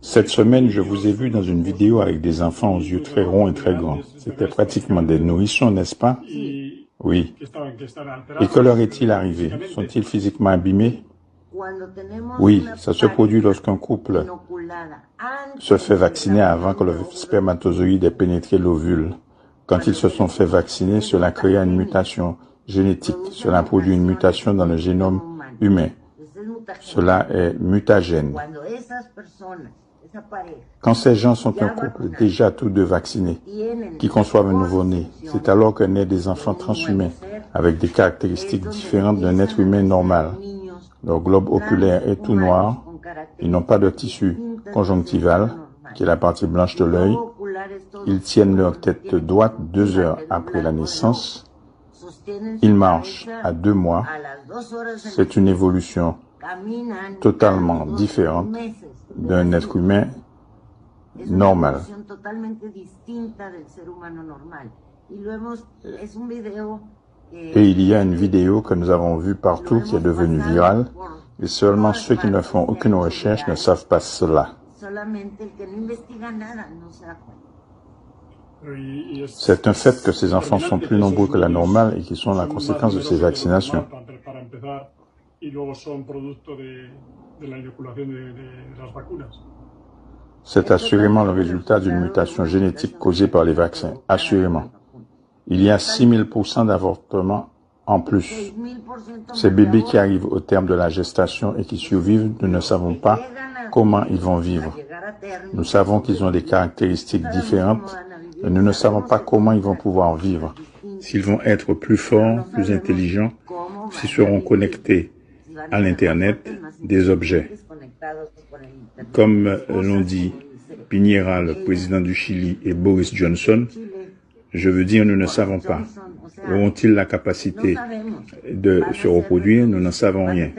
Cette semaine, je vous ai vu dans une vidéo avec des enfants aux yeux très ronds et très grands. C'était pratiquement des nourrissons, n'est-ce pas? Oui. Et que leur est-il arrivé? Sont-ils physiquement abîmés? Oui, ça se produit lorsqu'un couple se fait vacciner avant que le spermatozoïde ait pénétré l'ovule. Quand ils se sont fait vacciner, cela créa une mutation génétique. Cela produit une mutation dans le génome humain. Cela est mutagène. Quand ces gens sont un couple déjà tous deux vaccinés, qui conçoivent un nouveau-né, c'est alors que naissent des enfants transhumains avec des caractéristiques différentes d'un être humain normal. Leur globe oculaire est tout noir, ils n'ont pas de tissu conjonctival, qui est la partie blanche de l'œil. Ils tiennent leur tête droite 2 heures après la naissance. Ils marchent à 2 mois. C'est une évolution totalement différente d'un être humain normal. Et il y a une vidéo que nous avons vue partout qui est devenue virale, et seulement ceux qui ne font aucune recherche ne savent pas cela. C'est un fait que ces enfants sont plus nombreux que la normale et qui sont la conséquence de ces vaccinations. C'est assurément le résultat d'une mutation génétique causée par les vaccins, assurément. Il y a 6000% d'avortements en plus. Ces bébés qui arrivent au terme de la gestation et qui survivent, nous ne savons pas comment ils vont vivre. Nous savons qu'ils ont des caractéristiques différentes, mais nous ne savons pas comment ils vont pouvoir vivre. S'ils vont être plus forts, plus intelligents, s'ils seront connectés à l'Internet, des objets. Comme l'ont dit Piñera, le président du Chili, et Boris Johnson, je veux dire, nous ne savons pas. Auront-ils la capacité de se reproduire? Nous n'en savons rien.